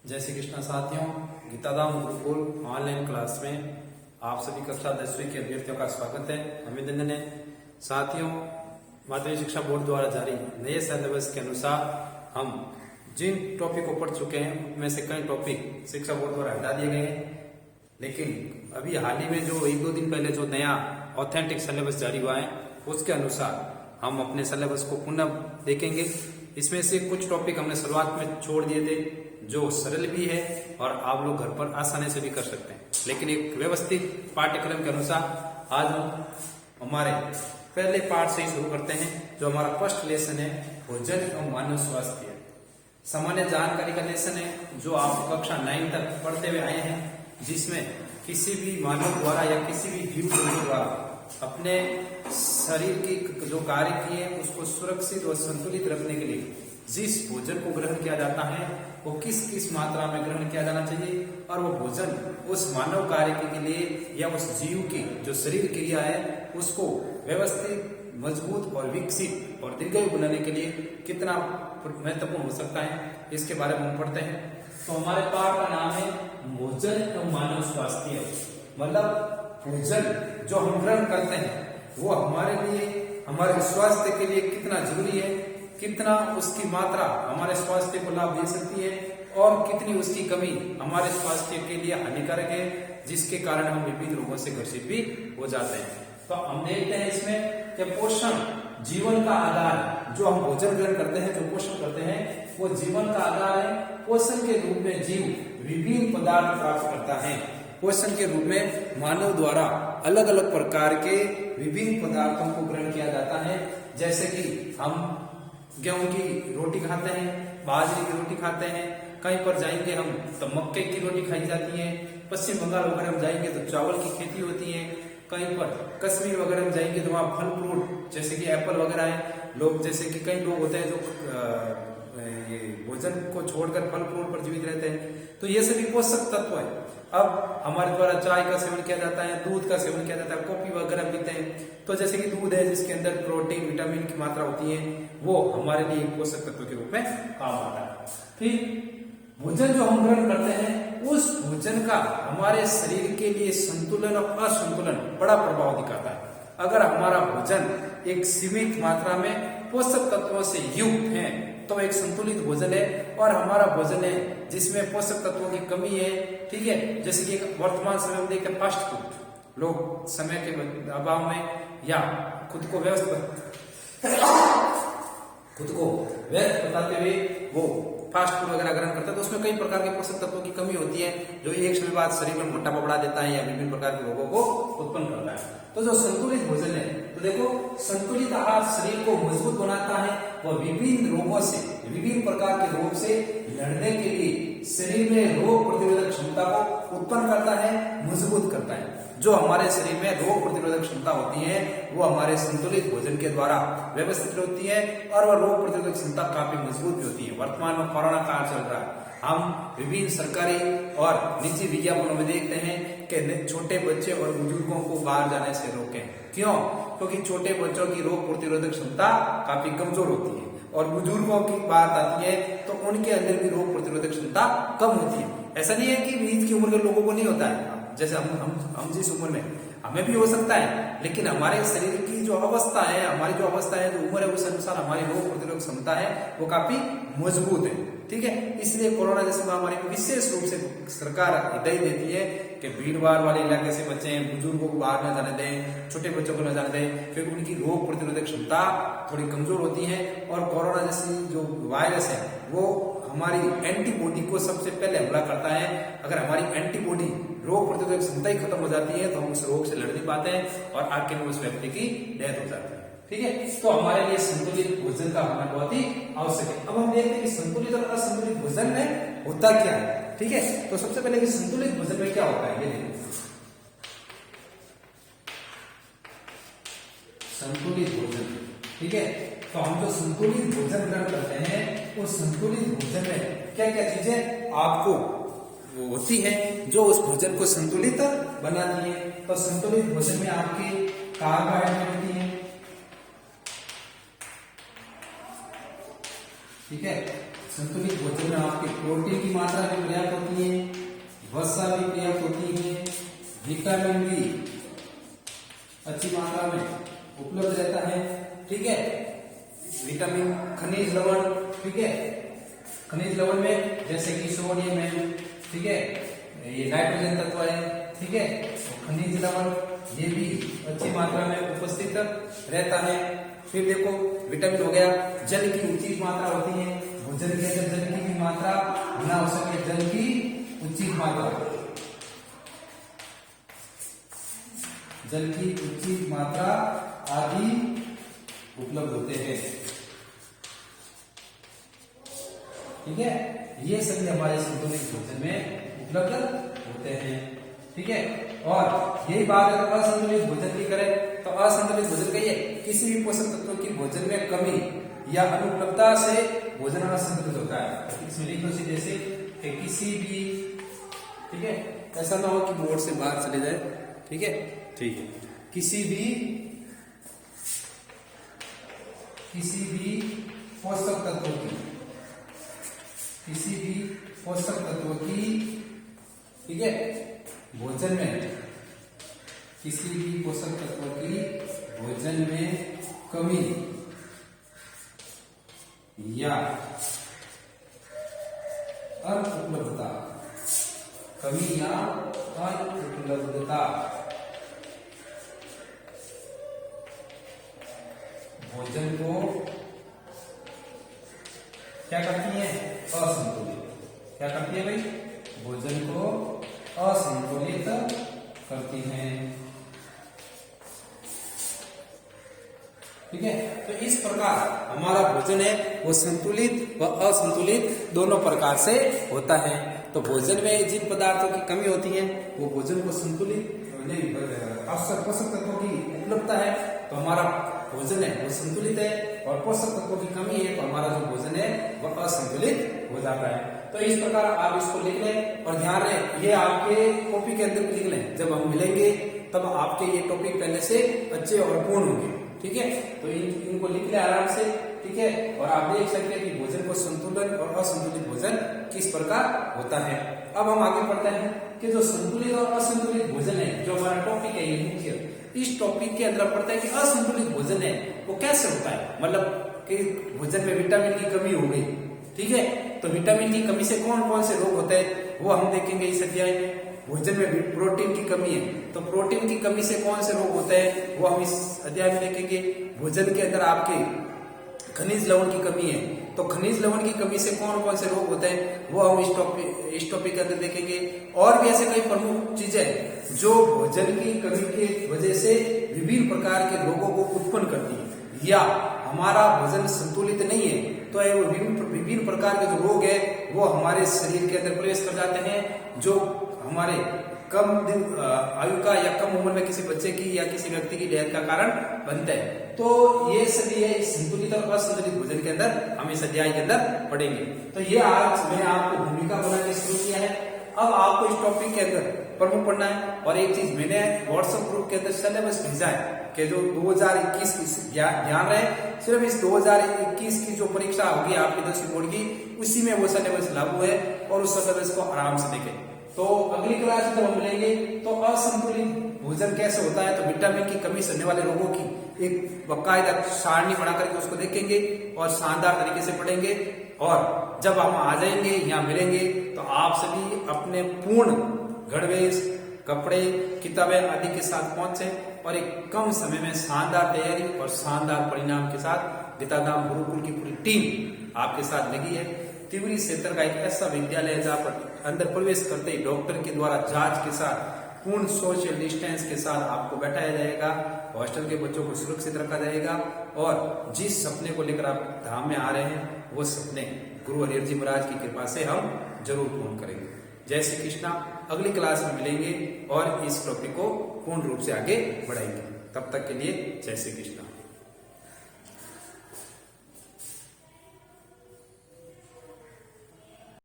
जय श्री कृष्ण साथियों, गीताधाम Gurukul online class में आप सभी कक्षा 10वीं के अभ्यर्थियों का स्वागत है, अभिनंदन है। साथियों, माध्यमिक शिक्षा बोर्ड द्वारा जारी नए सिलेबस के अनुसार हम जिन टॉपिक को पढ़ चुके हैं उनमें से कई टॉपिक शिक्षा बोर्ड द्वारा हटा दिए गए हैं, लेकिन अभी हाल ही में जो एक दो दिन पहले जो नया ऑथेंटिक सिलेबस जारी हुआ है उसके अनुसार हम अपने सिलेबस को पुनः देखेंगे। इसमें से कुछ टॉपिक हमने शुरुआत में छोड़ दिए थे जो सरल भी है और आप लोग घर पर आसानी से भी कर सकते हैं, लेकिन एक व्यवस्थित पाठ्यक्रम के अनुसार आज हम हमारे पहले पाठ से ही शुरू करते हैं। जो हमारा फर्स्ट लेसन है भोजन एवं मानव स्वास्थ्य है, सामान्य जानकारी का लेसन है जो आप कक्षा 9 तक पढ़ते हुए आए हैं, जिसमें किसी भी मानव द्वारा या किसी भी जीव जंतु द्वारा अपने शरीर की जो कार्य किए उसको सुरक्षित और संतुलित रखने के लिए जिस भोजन को ग्रहण किया जाता है वो किस किस मात्रा में ग्रहण किया जाना चाहिए और वो भोजन उस मानव कार्य के लिए या उस जीव की जो शरीर क्रिया है उसको व्यवस्थित, मजबूत और विकसित और दीर्घायु बनाने के लिए कितना महत्वपूर्ण हो सकता है, इसके बारे में हम पढ़ते हैं। तो हमारे पाठ का नाम है भोजन एवं मानव स्वास्थ्य। मतलब भोजन जो हम ग्रहण करते हैं वो हमारे लिए, हमारे स्वास्थ्य के लिए कितना जरूरी है, कितना उसकी मात्रा हमारे स्वास्थ्य को लाभ दे सकती है और कितनी उसकी कमी हमारे स्वास्थ्य के लिए हानिकारक है, जिसके कारण हम विभिन्न रोगों से ग्रसित भी हो जाते हैं। तो हम देखते हैं इसमें कि पोषण जीवन का आधार है। जो हम भोजन ग्रहण करते हैं, जो पोषण करते हैं, वो जीवन का आधार है। पोषण के रूप में जीव विभिन्न पदार्थ प्राप्त करता है। पोषण के रूप में मानव द्वारा अलग अलग प्रकार के विभिन्न पदार्थों को ग्रहण किया जाता है, जैसे कि हम गेहूं की रोटी खाते हैं, बाजरे की रोटी खाते हैं, कहीं पर जाएंगे हम तो मक्के की रोटी खाई जाती है, पश्चिम बंगाल वगैरह में जाएंगे तो चावल की खेती होती है, कहीं पर कश्मीर वगैरह में जाएंगे तो वहाँ फल फ्रूट जैसे कि एप्पल वगैरह है। लोग जैसे कि कई लोग होते हैं जो ये भोजन को छोड़कर फल फ्रूट पर जीवित रहते हैं, तो ये सभी पोषक तत्व है। अब हमारे द्वारा चाय का सेवन किया जाता है, दूध का सेवन किया जाता है, कॉफी वगैरह पीते हैं, तो जैसे कि दूध है जिसके अंदर प्रोटीन विटामिन की मात्रा होती है, वो हमारे लिए पोषक तत्व के रूप में काम आता है। फिर भोजन जो हम ग्रहण करते हैं उस भोजन का हमारे शरीर के लिए संतुलन और असंतुलन बड़ा प्रभाव दिखाता है। अगर हमारा भोजन एक सीमित मात्रा में पोषक तत्वों से युक्त है तो एक संतुलित भोजन है, और हमारा भोजन है जिसमें पोषक तत्वों की कमी है, ठीक है, जैसे कि वर्तमान समय में देखते हैं फास्ट फूड, लोग समय के अभाव में या खुद को व्यस्त बताते हुए वो फास्ट फूड वगैरह ग्रहण करते हैं, तो उसमें कई प्रकार के पोषक तत्वों की कमी होती है जो एक समय बाद शरीर में मोटापा बढ़ा देता है या विभिन्न प्रकार के रोगों को उत्पन्न करता है। तो जो संतुलित भोजन है, तो देखो संतुलित आहार शरीर को मजबूत बनाता है, वह विभिन्न रोगों से, विभिन्न प्रकार के रोग से लड़ने के लिए शरीर में रोग प्रतिरोधक क्षमता को उत्पन्न करता है, मजबूत करता है। जो हमारे शरीर में रोग प्रतिरोधक क्षमता होती है वो हमारे संतुलित भोजन के द्वारा व्यवस्थित होती है और वह रोग प्रतिरोधक क्षमता काफी मजबूत भी होती है। वर्तमान में कोरोना काल चल रहा है, हम विभिन्न सरकारी और निजी विज्ञापनों में देखते हैं कि छोटे बच्चे और बुजुर्गों को बाहर जाने से रोकें। क्यों? क्योंकि छोटे बच्चों की रोग प्रतिरोधक क्षमता काफी कमजोर होती है और बुजुर्गों की बात आती है तो उनके अंदर भी रोग प्रतिरोधक क्षमता कम होती है। ऐसा नहीं है कि बीच की उम्र के लोगों को नहीं होता है, जैसे हम जिस उम्र में हमें भी हो सकता है, लेकिन हमारे शरीर की जो अवस्था है, हमारी जो अवस्था है, जो उम्र है, उस अनुसार हमारी रोग प्रतिरोधक क्षमता है वो काफी मजबूत है, ठीक है। इसलिए कोरोना जैसी महामारी में विशेष रूप से सरकार हिदायत देती है कि भीड़ भाड़ वाले इलाके से बचें, बुजुर्गों को बाहर न जाने दें, छोटे बच्चों को न जाने दें, क्योंकि उनकी रोग प्रतिरोधक क्षमता थोड़ी कमजोर होती है और कोरोना जैसी जो वायरस है वो हमारी एंटीबॉडी को सबसे पहले हमला करता है। अगर हमारी एंटीबॉडी रोग प्रतिरोधक क्षमता ही खत्म हो जाती है तो हम उस रोग से लड़ नहीं पाते हैं और आखिर में उस व्यक्ति की डेथ हो जाती है, ठीक है। तो हमारे लिए संतुलित भोजन का होना बहुत ही आवश्यक है। अब हम देखते हैं कि संतुलित और असंतुलित भोजन में होता क्या है, ठीक है। तो सबसे पहले कि संतुलित भोजन में क्या होता है, ये देखो संतुलित भोजन, ठीक है। तो हम जो संतुलित भोजन ग्रहण करते हैं उस संतुलित भोजन में क्या क्या चीजें आपको होती है जो उस भोजन को संतुलित बनाती है। तो संतुलित भोजन में आपके कार्बोहाइड्रेट होती है, ठीक है, संतुलित भोजन में आपके प्रोटीन की मात्रा भी पर्याप्त होती है, वसा भी पर्याप्त होती है, विटामिन भी अच्छी मात्रा में उपलब्ध रहता है, ठीक है। विटामिन, खनिज लवण, ठीक है, खनिज लवण में जैसे कि सोडियम है, ठीक है, ये नाइट्रोजन तत्व है, ठीक है, खनिज लवण ये भी अच्छी मात्रा में उपस्थित रहता है। फिर देखो विटामिन हो गया, जल की उचित मात्रा होती है, भोजन के अंदर जल की भी मात्रा होना आवश्यक है, जल की उचित मात्रा, जल की उचित मात्रा आदि उपलब्ध होते हैं, ठीक है। ये सभी हमारे संतुलित भोजन में उपलब्ध होते हैं, ठीक है। और यही बात अगर असंतुलित भोजन की करें तो असंतुलित भोजन कहिए किसी भी पोषक तत्वों की भोजन में कमी या अनुपलब्धता से भोजन असंतुलित होता है। इसमें लिख दो जैसे कि किसी भी, ठीक है, ऐसा ना हो कि बोर्ड से बाहर चले जाए, ठीक है, ठीक है, किसी भी पोषक तत्वों की, किसी भी पोषक तत्वों की, ठीक है, भोजन में, किसी भी पोषक तत्वों की भोजन में कमी या अनुपलब्धता, कमी या अनुपलब्धता भोजन को क्या करती है? असंतुलित। क्या करती है भाई? भोजन को असंतुलित करती हैं, ठीक है। तो इस प्रकार हमारा भोजन है वो संतुलित व असंतुलित दोनों प्रकार से होता है। तो भोजन में जिन पदार्थों की कमी होती है वो भोजन को संतुलित नहीं, आवश्यक पोषक तत्वों की उपलब्धता है तो हमारा भोजन है वो संतुलित है, और पोषक तत्वों की कमी है तो हमारा जो भोजन है वह असंतुलित हो जाता है। तो इस प्रकार आप इसको लिख लें और ध्यान रहे ये आपके कॉपी के अंदर लिख लें। जब हम मिलेंगे तब आपके ये टॉपिक पहले से अच्छे और पूर्ण होंगे, ठीक है। तो इनको लिख ले आराम से, ठीक है। और आप देख सकते हैं कि भोजन को संतुलन और असंतुलित भोजन किस प्रकार होता है। अब हम आगे बढ़ते हैं कि जो संतुलित और असंतुलित भोजन है, जो हमारा टॉपिक है ये मुख्य, इस टॉपिक के अंदर पड़ता है कि असंतुलित भोजन है वो कैसे होता है। मतलब कि भोजन में विटामिन की कमी हो गई, ठीक है। तो विटामिन की कमी से कौन कौन से रोग होते हैं वो हम देखेंगे इस अध्याय में। भोजन में प्रोटीन की कमी है तो प्रोटीन की कमी से कौन से रोग होते हैं वो हम इस अध्याय में देखेंगे। भोजन के अंदर आपके खनिज लवण की कमी है तो खनिज लवण की कमी से कौन कौन से रोग होते हैं वो हम इस टॉपिक के अंदर देखेंगे। और भी ऐसे कई प्रमुख चीजें जो भोजन की कमी की वजह से विभिन्न प्रकार के रोगों को उत्पन्न करती है, या हमारा भोजन संतुलित नहीं है तो विभिन्न प्रकार के जो रोग है वो हमारे शरीर के अंदर प्रवेश कर जाते हैं, जो हमारे कम दिन आयु का या कम उम्र में किसी बच्चे की या किसी व्यक्ति की डेथ का कारण बनते हैं। तो ये सभी है संतुलित और असंतुलित भोजन के अंदर हम इस अध्याय के अंदर पढ़ेंगे। तो ये आज मैंने आपको भूमिका बना के शुरू किया है। अब आपको इस टॉपिक के अंदर प्रमुख पढ़ना है। और एक चीज मैंने व्हाट्सएप ग्रुप के अंदर सिलेबस भेजा है कि जो 2021 की ध्यान रहे, सिर्फ इस 2021 की जो परीक्षा होगी आपकी 10वीं बोर्ड की, उसी में वो सिलेबस लागू है और उस सिलेबस को आराम से देखें। तो अगली क्लास में जब हम मिलेंगे तो असंतुलित भोजन कैसे होता है, तो विटामिन की कमी से होने वाले रोगों की एक बाकायदा सारणी बना करके उसको देखेंगे और शानदार तरीके से पढ़ेंगे। और जब हम आ जाएंगे यहाँ मिलेंगे तो आप सभी अपने पूर्ण गणवेश, कपड़े, किताबें आदि के साथ पहुंचे और एक कम समय में शानदार तैयारी और शानदार परिणाम के साथ गीताधाम गुरुकुल की पूरी टीम आपके साथ लगी है। तिवरी क्षेत्र का एक ऐसा विद्यालय है जहाँ पर अंदर प्रवेश करते ही डॉक्टर के द्वारा जांच के साथ पूर्ण सोशल डिस्टेंस के साथ आपको बैठाया जाएगा, हॉस्टल के बच्चों को सुरक्षित रखा जाएगा और जिस सपने को लेकर आप धाम में आ रहे हैं वो सपने गुरु हरिहर जी महाराज की कृपा से हम जरूर पूर्ण करेंगे। जय श्री कृष्णा। अगली क्लास में मिलेंगे और इस टॉपिक को पूर्ण रूप से आगे बढ़ाएंगे। तब तक के लिए जय श्री कृष्णा।